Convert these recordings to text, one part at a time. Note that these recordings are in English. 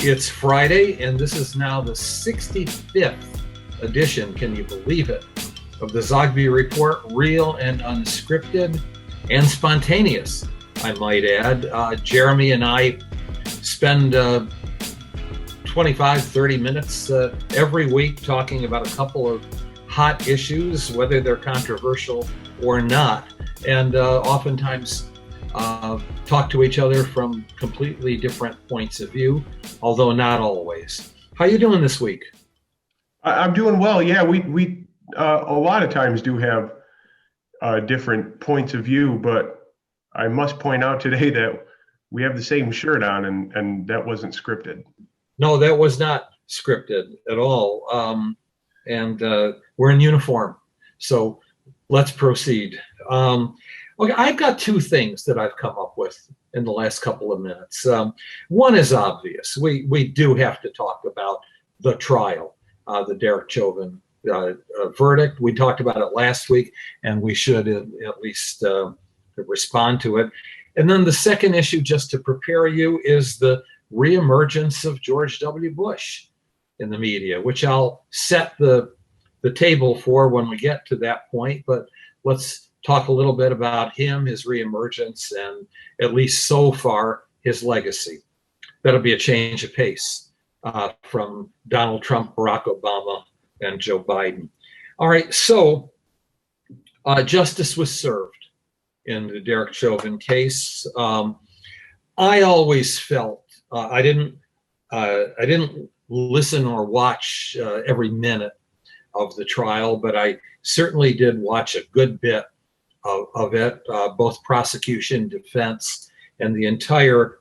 It's Friday, and this is now the 65th edition, can you believe it, of the Zogby Report, real and unscripted and spontaneous, I might add. Jeremy and I spend 25, 30 minutes every week talking about a couple of hot issues, whether they're controversial or not, and oftentimes talk to each other from completely different points of view, although not always. How you doing this week? I'm doing well. Yeah, we a lot of times do have different points of view, but I must point out today that we have the same shirt on, and that wasn't scripted. No, that was not scripted at all. And we're in uniform, so let's proceed. Okay, I've got two things that I've come up with in the last couple of minutes. One is obvious. We do have to talk about the trial, the Derek Chauvin verdict. We talked about it last week, and we should at least respond to it. And then the second issue, just to prepare you, is the reemergence of George W. Bush in the media, which I'll set the table for when we get to that point. But let's talk a little bit about him, his reemergence, and at least so far, his legacy. That'll be a change of pace from Donald Trump, Barack Obama, and Joe Biden. All right, so justice was served in the Derek Chauvin case. I always felt I didn't listen or watch every minute of the trial, but I certainly did watch a good bit of it, both prosecution, defense, and the entire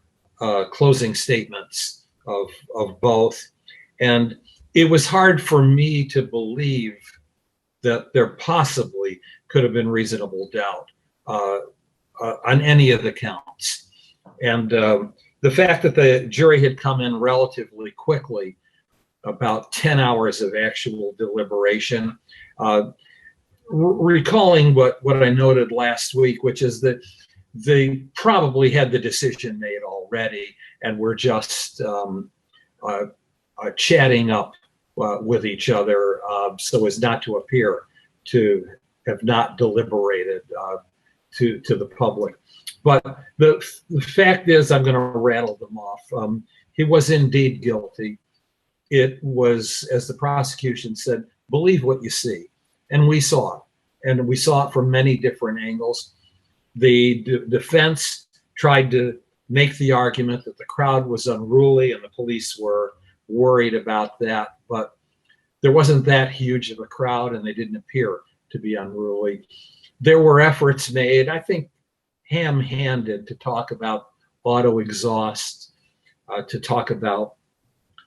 closing statements of both. And it was hard for me to believe that there possibly could have been reasonable doubt on any of the counts. And the fact that the jury had come in relatively quickly, about 10 hours of actual deliberation, recalling what I noted last week, which is that they probably had the decision made already and were just chatting up with each other so as not to appear to have not deliberated to the public. But the fact is, I'm going to rattle them off. He was indeed guilty. It was, as the prosecution said, believe what you see. And we saw it. And we saw it from many different angles. The defense tried to make the argument that the crowd was unruly and the police were worried about that. But there wasn't that huge of a crowd, and they didn't appear to be unruly. There were efforts made, I think, ham-handed, to talk about auto exhaust, to talk about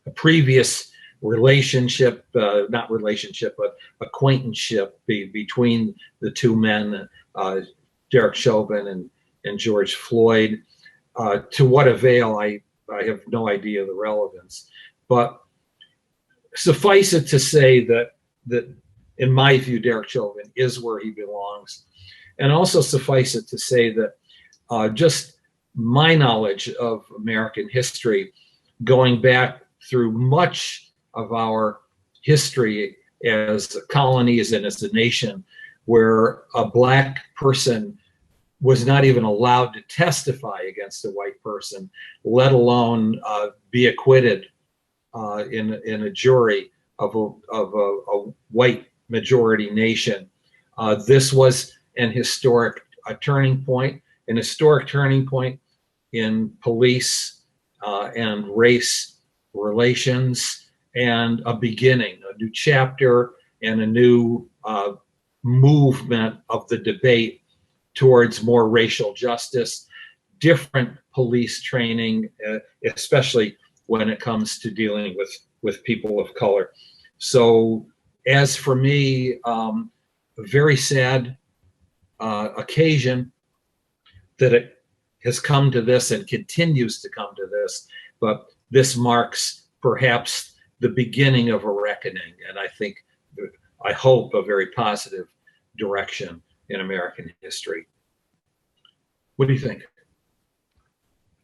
a previous relationship, not relationship, but acquaintanceship between the two men, Derek Chauvin and George Floyd. To what avail, I have no idea the relevance. But suffice it to say that in my view, Derek Chauvin is where he belongs. And also suffice it to say that just my knowledge of American history, going back through much of our history as colonies and as a nation, where a black person was not even allowed to testify against a white person, let alone be acquitted in a jury of a white majority nation. This was an historic turning point in police and race relations, and a beginning, a new chapter, and a new movement of the debate towards more racial justice, different police training, especially when it comes to dealing with people of color. So as for me, a very sad occasion that it has come to this and continues to come to this, but this marks perhaps the beginning of a reckoning, and I hope a very positive direction in American history. What do you think?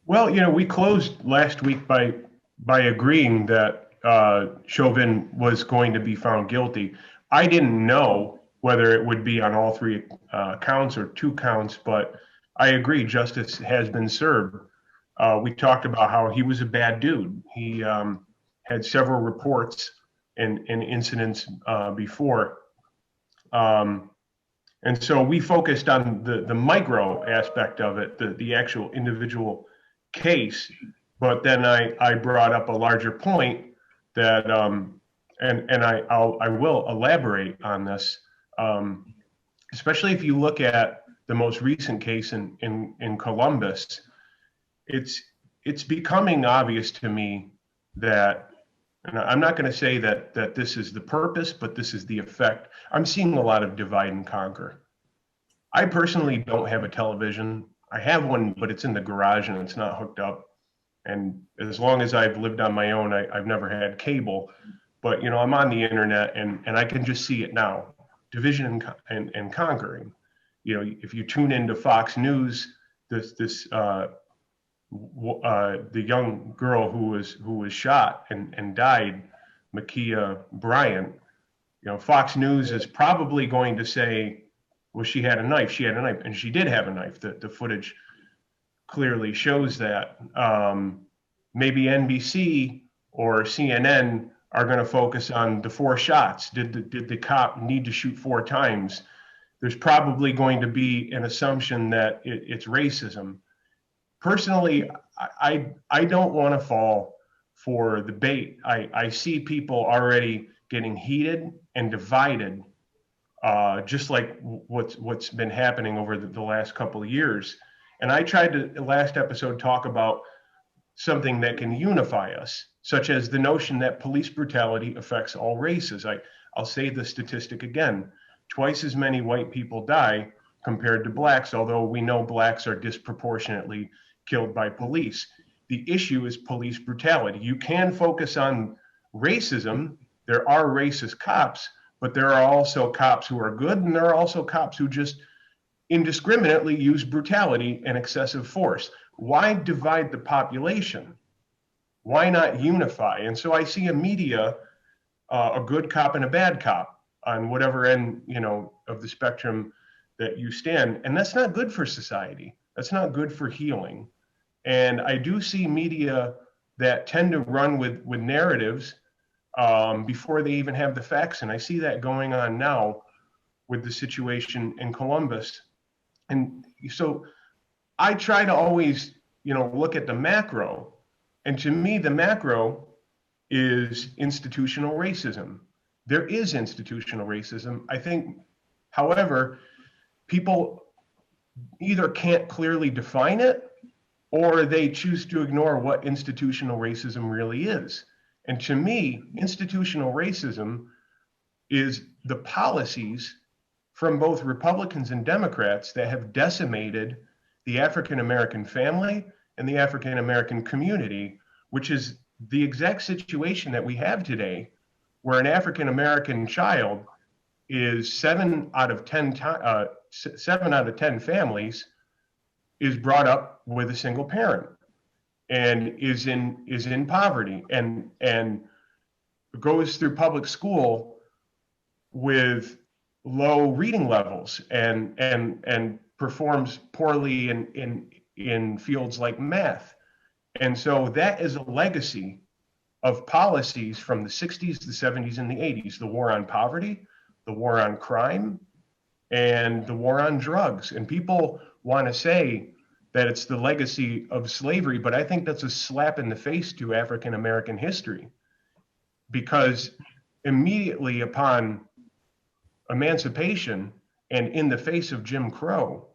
Well, we closed last week by by agreeing that Chauvin was going to be found guilty. I didn't know whether it would be on all three counts or two counts, but I agree, justice has been served. We talked about how he was a bad dude. He had several reports and incidents before. And so we focused on the micro aspect of it, the actual individual case. But then I brought up a larger point that, and I will elaborate on this, especially if you look at the most recent case in Columbus. It's becoming obvious to me that, and I'm not going to say that this is the purpose, but this is the effect. I'm seeing a lot of divide and conquer. I personally don't have a television. I have one, but it's in the garage and it's not hooked up. And as long as I've lived on my own, I've never had cable. But I'm on the internet and I can just see it now. Division and conquering. If you tune into Fox News, the young girl who was shot and died, Ma'Khia Bryant, Fox News is probably going to say, well, she had a knife. She had a knife, and she did have a knife. The footage clearly shows that. Maybe NBC or CNN are going to focus on the 4 shots. Did the cop need to shoot 4 times? There's probably going to be an assumption that it's racism. Personally, I don't want to fall for the bait. I see people already getting heated and divided, just like what's been happening over the last couple of years. And I tried to, last episode, talk about something that can unify us, such as the notion that police brutality affects all races. I'll say the statistic again. Twice as many white people die compared to blacks, although we know blacks are disproportionately killed by police. The issue is police brutality. You can focus on racism. There are racist cops, but there are also cops who are good, and there are also cops who just indiscriminately use brutality and excessive force. Why divide the population? Why not unify? And so I see a media, a good cop and a bad cop on whatever end, of the spectrum that you stand. And that's not good for society. That's not good for healing. And I do see media that tend to run with narratives before they even have the facts. And I see that going on now with the situation in Columbus. And so I try to always, look at the macro. And to me, the macro is institutional racism. There is institutional racism. I think, however, people either can't clearly define it or they choose to ignore what institutional racism really is. And to me, institutional racism is the policies from both Republicans and Democrats that have decimated the African American family and the African American community, which is the exact situation that we have today, where an African American child is 7 out of 10 families is brought up with a single parent and is in poverty and goes through public school with low reading levels and performs poorly in fields like math. And so that is a legacy of policies from the 60s, the 70s, and the 80s, the war on poverty, the war on crime, and the war on drugs. And people want to say that it's the legacy of slavery, but I think that's a slap in the face to African American history, because immediately upon emancipation and in the face of Jim Crow,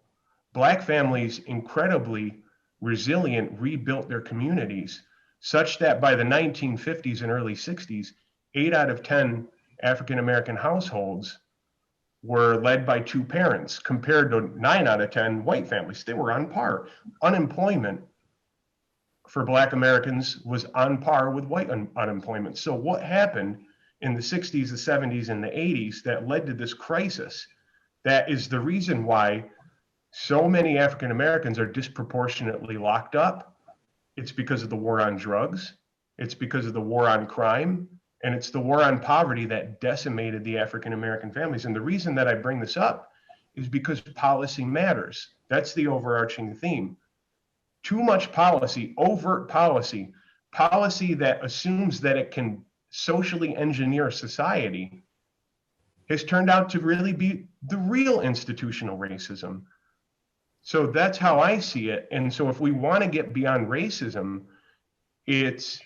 Black families incredibly resilient rebuilt their communities, such that by the 1950s and early 60s, 8 out of 10 African American households were led by 2 parents, compared to 9 out of 10 white families. They were on par. Unemployment for Black Americans was on par with white unemployment. So what happened in the 60s, the 70s, and the 80s that led to this crisis? That is the reason why so many African Americans are disproportionately locked up. It's because of the war on drugs. It's because of the war on crime, and it's the war on poverty that decimated the African American families. And the reason that I bring this up is because policy matters. That's the overarching theme. Too much policy, overt policy, policy that assumes that it can socially engineer society, has turned out to really be the real institutional racism. So that's how I see it. And so if we want to get beyond racism, it's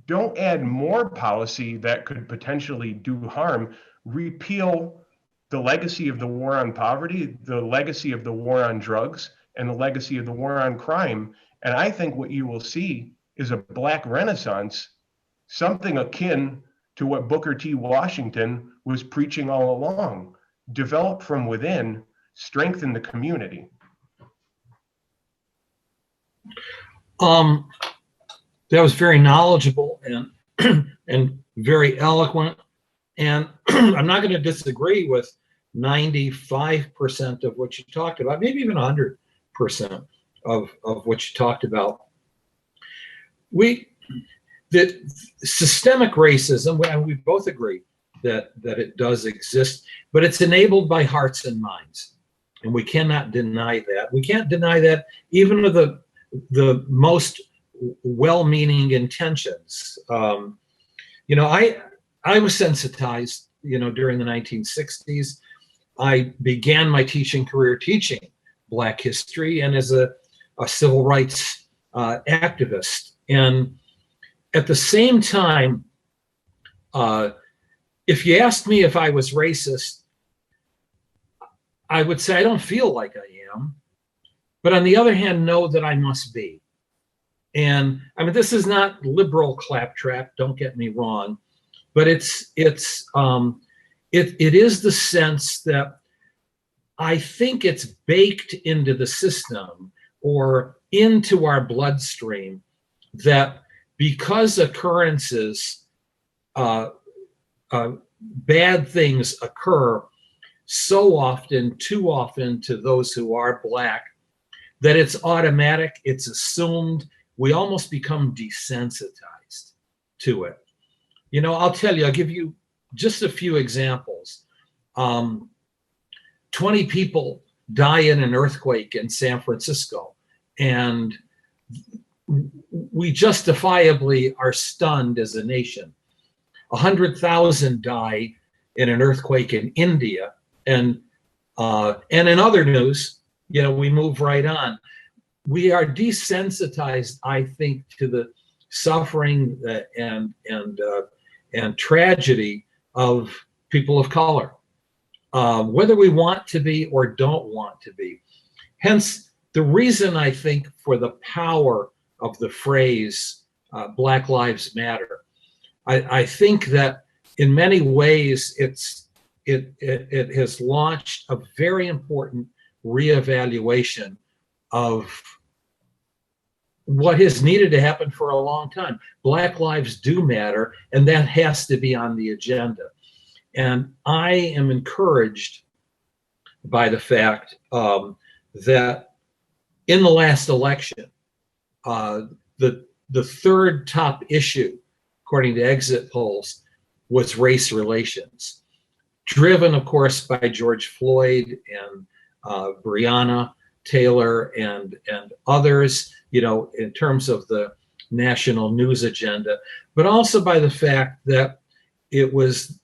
don't add more policy that could potentially do harm. Repeal the legacy of the war on poverty, the legacy of the war on drugs, and the legacy of the war on crime. And I think what you will see is a Black Renaissance, something akin to what Booker T. Washington was preaching all along. Develop from within, strengthen the community. That was very knowledgeable and and very eloquent. And I'm not going to disagree with 95% of what you talked about, maybe even 100% of what you talked about. That systemic racism, and we both agree that it does exist, but it's enabled by hearts and minds. And we cannot deny that. We can't deny that even with the most well-meaning intentions. I was sensitized, during the 1960s. I began my teaching career teaching Black history and as a civil rights activist. And at the same time, if you asked me if I was racist, I would say I don't feel like I am. But on the other hand, know that I must be. And I mean, this is not liberal claptrap, don't get me wrong, but it is the sense that I think it's baked into the system or into our bloodstream that because occurrences, bad things occur so often, too often to those who are Black, that it's automatic, it's assumed, we almost become desensitized to it. I'll tell you, I'll give you just a few examples. 20 people die in an earthquake in San Francisco, and we justifiably are stunned as a nation. 100,000 die in an earthquake in India, and in other news, we move right on. We are desensitized, I think, to the suffering and tragedy of people of color, whether we want to be or don't want to be. Hence, the reason I think for the power of the phrase Black Lives Matter. I think that in many ways it has launched a very important reevaluation of what has needed to happen for a long time. Black lives do matter, and that has to be on the agenda. And I am encouraged by the fact that in the last election, the third top issue, according to exit polls, was race relations, driven, of course, by George Floyd and Breonna Taylor and others, in terms of the national news agenda, but also by the fact that it was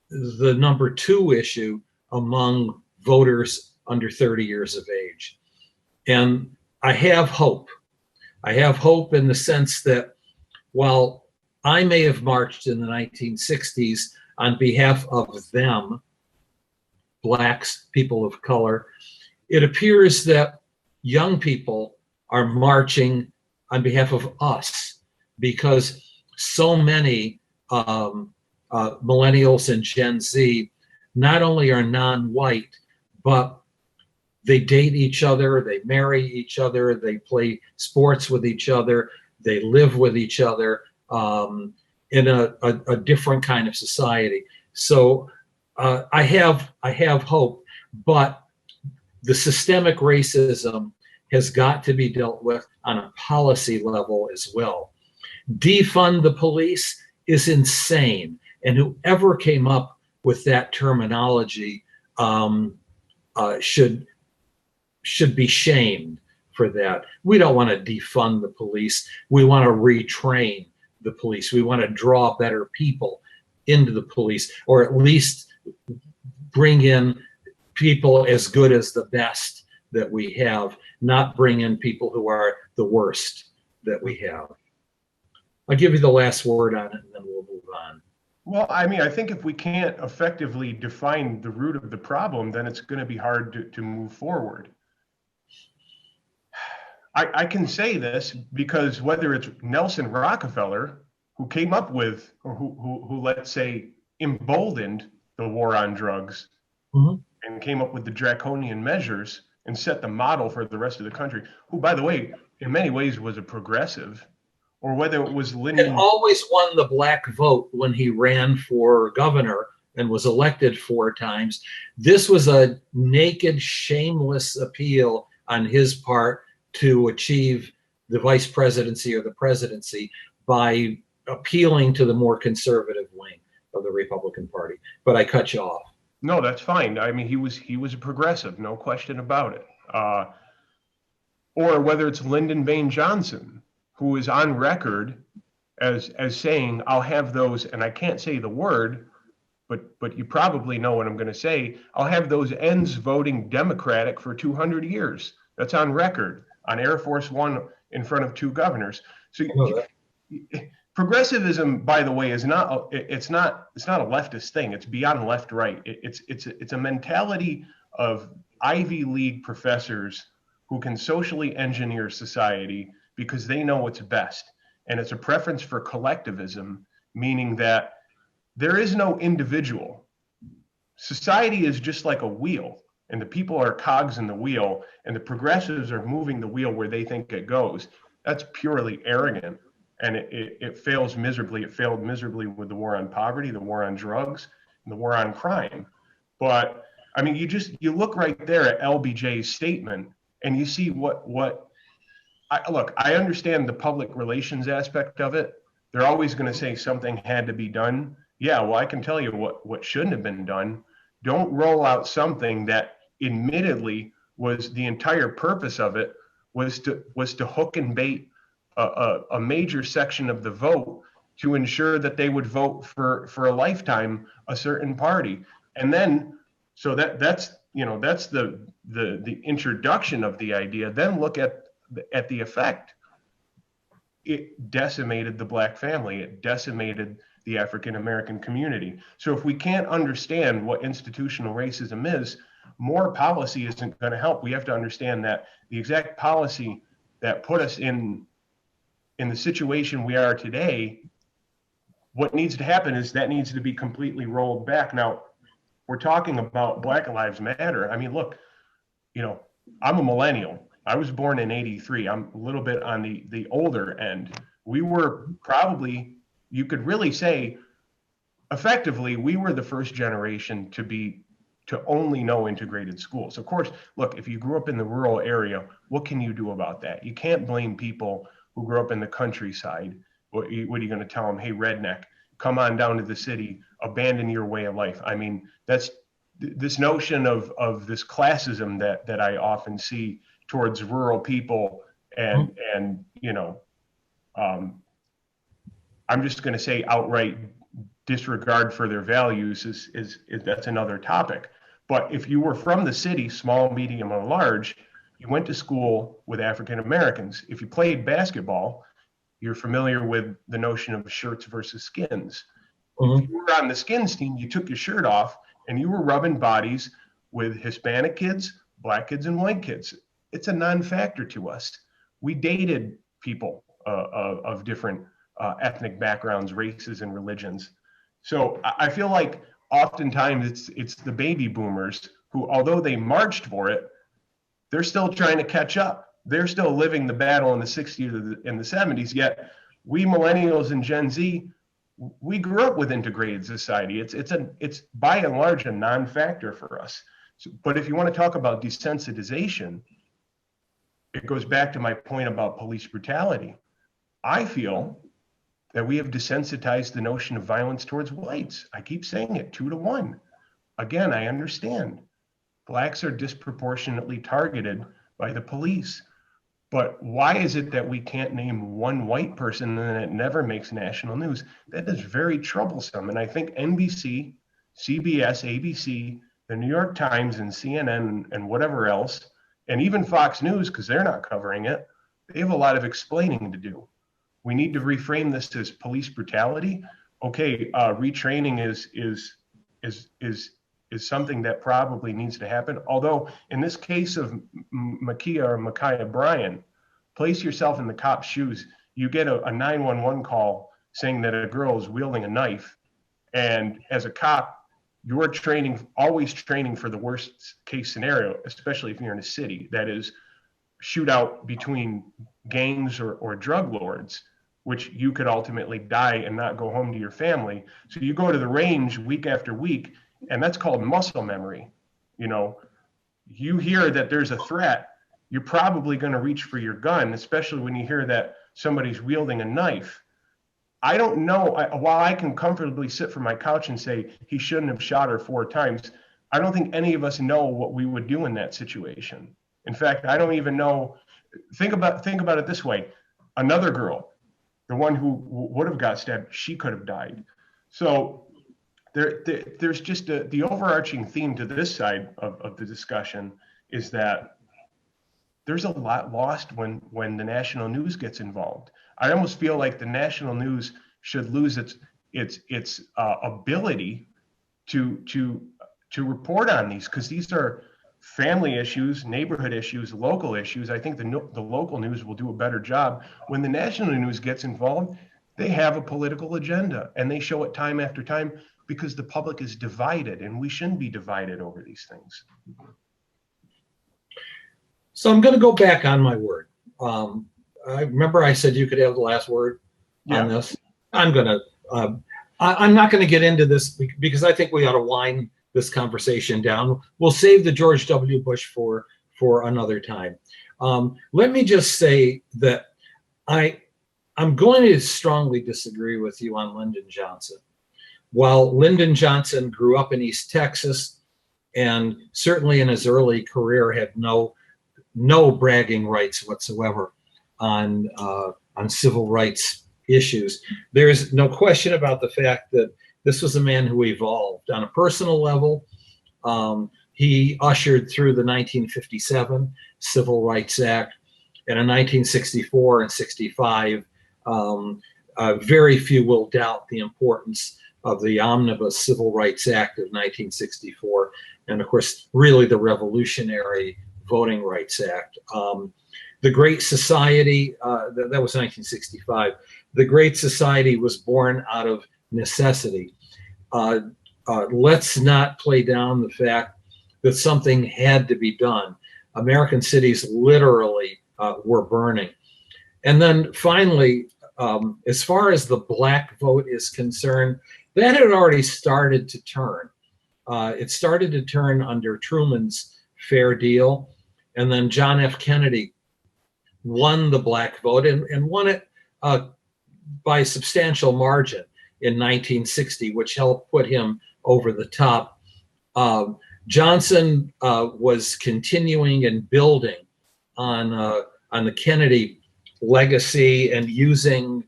the number 2 issue among voters under 30 years of age. And I have hope. I have hope in the sense that while I may have marched in the 1960s on behalf of them, Blacks, people of color, it appears that young people are marching on behalf of us because so many millennials and Gen Z not only are non-white, but they date each other, they marry each other, they play sports with each other, they live with each other in a different kind of society. So I have hope, but the systemic racism has got to be dealt with on a policy level as well. Defund the police is insane. And whoever came up with that terminology should be shamed for that. We don't want to defund the police. We want to retrain the police. We want to draw better people into the police, or at least bring in people as good as the best that we have, not bring in people who are the worst that we have. I'll give you the last word on it, and then we'll move on. Well, I mean, I think if we can't effectively define the root of the problem, then it's going to be hard to move forward. I can say this because whether it's Nelson Rockefeller, who came up with, or who let's say, emboldened the war on drugs, and came up with the draconian measures and set the model for the rest of the country, who, by the way, in many ways was a progressive, or whether it was Lyndon. And always won the black vote when he ran for governor and was elected 4 times. This was a naked, shameless appeal on his part to achieve the vice presidency or the presidency by appealing to the more conservative wing of the Republican Party. But I cut you off. No, that's fine. I mean, he was a progressive, no question about it. Or whether it's Lyndon Johnson, who is on record as saying, "I'll have those," and I can't say the word, but you probably know what I'm going to say. "I'll have those ends voting Democratic for 200 years." That's on record on Air Force One in front of 2 governors. So progressivism, by the way, is not it's not a leftist thing. It's beyond left right. It's a mentality of Ivy League professors who can socially engineer society because they know what's best. And it's a preference for collectivism, meaning that there is no individual. Society is just like a wheel, and the people are cogs in the wheel, and the progressives are moving the wheel where they think it goes. That's purely arrogant, and it fails miserably. It failed miserably with the war on poverty, the war on drugs, and the war on crime. But I mean, you look right there at LBJ's statement, and you see look, I understand the public relations aspect of it. They're always going to say something had to be done. Yeah, well, I can tell you what shouldn't have been done. Don't roll out something that admittedly was the entire purpose of it was to hook and bait a major section of the vote to ensure that they would vote for a lifetime a certain party. And then so that's the introduction of the idea. Then look at the effect. It decimated the black family. It decimated the African American community. So if we can't understand what institutional racism is, more policy isn't going to help. We have to understand that the exact policy that put us in the situation we are today, what needs to happen is that needs to be completely rolled back. Now, we're talking about Black Lives Matter. I mean, look, I'm a millennial. I was born in '83. I'm a little bit on the older end. We were probably, you could really say, effectively, we were the first generation to only know integrated schools. Of course, look, if you grew up in the rural area, what can you do about that? You can't blame people who grew up in the countryside. What are you going to tell them? Hey, redneck, come on down to the city, abandon your way of life. I mean, that's this notion of this classism that I often see towards rural people, and I'm just going to say outright disregard for their values is that's another topic. But if you were from the city, small, medium, or large, you went to school with African Americans. If you played basketball, you're familiar with the notion of shirts versus skins. If you were on the skins team, you took your shirt off and you were rubbing bodies with Hispanic kids, black kids, and white kids. It's a non-factor to us. We dated people of different ethnic backgrounds, races, and religions. So I feel like oftentimes it's the baby boomers who, although they marched for it, they're still trying to catch up. They're still living the battle in the 60s and the 70s, yet we millennials and Gen Z, we grew up with integrated society. It's by and large a non-factor for us. So, but if you want to talk about desensitization, it goes back to my point about police brutality. I feel that we have desensitized the notion of violence towards whites. I keep saying it, 2-1. Again, I understand. Blacks are disproportionately targeted by the police. But why is it that we can't name one white person and then it never makes national news? That is very troublesome. And I think NBC, CBS, ABC, the New York Times, and CNN, and whatever else, and even Fox News, because they're not covering it, they have a lot of explaining to do. We need to reframe this as police brutality. Okay, retraining is something that probably needs to happen. Although in this case of Ma'Khia Bryan, place yourself in the cop's shoes. You get a 911 call saying that a girl is wielding a knife. And as a cop, you're always training for the worst case scenario, especially if you're in a city, that is shootout between gangs or drug lords, which you could ultimately die and not go home to your family. So you go to the range week after week, and that's called muscle memory. You know, you hear that there's a threat, you're probably going to reach for your gun, especially when you hear that somebody's wielding a knife. I don't know, while I can comfortably sit from my couch and say he shouldn't have shot her 4 times, I don't think any of us know what we would do in that situation. In fact, I don't even know. Think about it this way. Another girl, the one who would have got stabbed, she could have died. So there's just the overarching theme to this side of the discussion is that there's a lot lost when the national news gets involved. I almost feel like the national news should lose its ability to report on these, because these are family issues, neighborhood issues, local issues. I think the local news will do a better job. When the national news gets involved, they have a political agenda, and they show it time after time because the public is divided, and we shouldn't be divided over these things. So I'm going to go back on my word. I remember I said you could have the last word on this. I'm not going to get into this because I think we ought to wind this conversation down. We'll save the George W. Bush for another time. Let me just say that I'm going to strongly disagree with you on Lyndon Johnson. While Lyndon Johnson grew up in East Texas and certainly in his early career had no bragging rights whatsoever on civil rights issues, there's no question about the fact that this was a man who evolved on a personal level. He ushered through the 1957 Civil Rights Act, and in 1964 and 65, very few will doubt the importance of the Omnibus Civil Rights Act of 1964, and of course, really the revolutionary Voting Rights Act. The Great Society, that was 1965. The Great Society was born out of necessity. Let's not play down the fact that something had to be done. American cities literally were burning. And then finally, as far as the black vote is concerned, that had already started to turn. It started to turn under Truman's Fair Deal. And then John F. Kennedy won the black vote and won it by a substantial margin in 1960, which helped put him over the top. Johnson was continuing and building on the Kennedy legacy and using,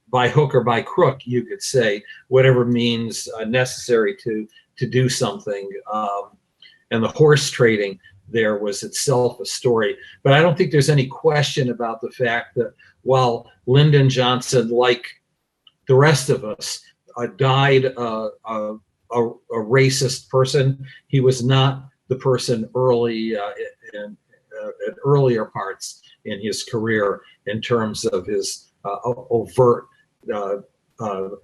by hook or by crook, you could say, whatever means necessary to do something. And the horse trading there was itself a story. But I don't think there's any question about the fact that while Lyndon Johnson, like the rest of us, died a racist person, he was not the person early in earlier parts in his career in terms of his overt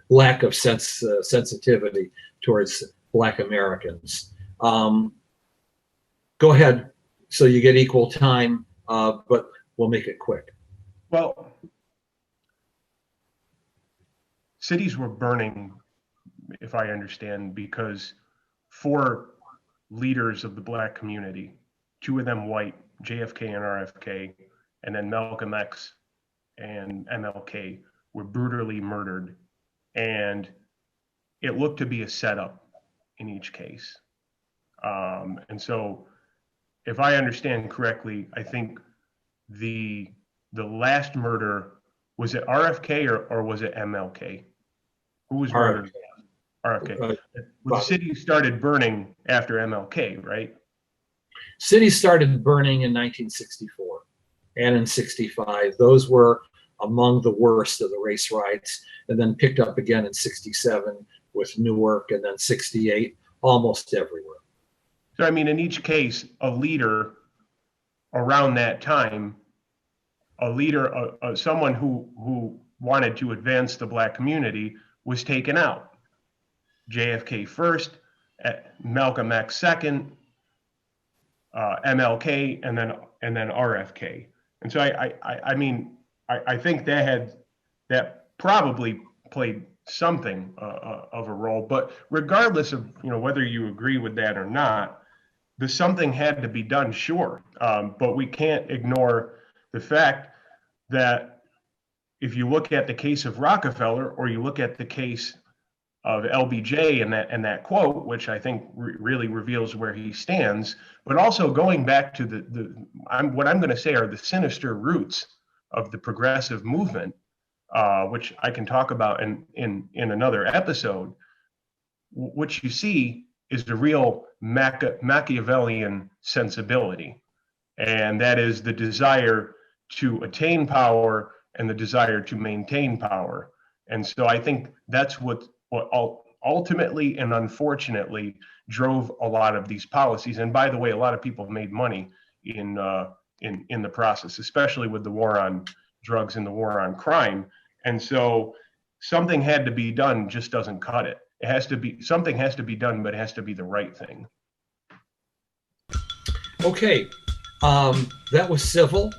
lack of sensitivity towards Black Americans. Go ahead, so you get equal time, but we'll make it quick. Well, cities were burning, if I understand, because 4 leaders of the Black community, 2 of them white, JFK and RFK, and then Malcolm X and MLK, were brutally murdered, and it looked to be a setup in each case. And so, if I understand correctly, I think the last murder, was it RFK or was it MLK? Who was murdered? RFK. The city started burning after MLK, right? Cities started burning in 1964 and in 65. Those were among the worst of the race riots, and then picked up again in 67 with Newark, and then 68, almost everywhere. So, I mean, in each case, a leader around that time, a leader, someone who wanted to advance the Black community, was taken out. JFK first, Malcolm X second, MLK, and then RFK. And so I mean, I think that probably played something of a role. But regardless of whether you agree with that or not, something had to be done, sure. But we can't ignore the fact that if you look at the case of Rockefeller, or you look at the case of LBJ and that quote, which I think really reveals where he stands, but also going back to what I'm going to say are the sinister roots of the progressive movement, which I can talk about in another episode. What you see is the real Machiavellian sensibility, and that is the desire to attain power and the desire to maintain power. And so I think that's what ultimately and unfortunately drove a lot of these policies. And by the way, a lot of people made money in the process, especially with the war on drugs and the war on crime. And so something had to be done, just doesn't cut it. Something has to be done, but it has to be the right thing. Okay, that was civil,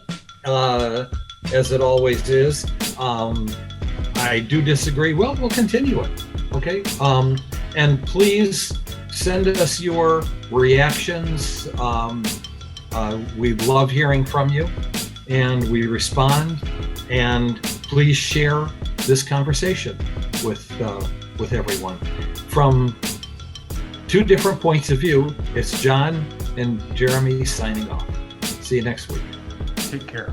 as it always is. I do disagree. Well, we'll continue it. Okay, and please send us your reactions. We love hearing from you, and we respond. And please share this conversation with everyone. From two different points of view, it's John and Jeremy signing off. See you next week. Take care.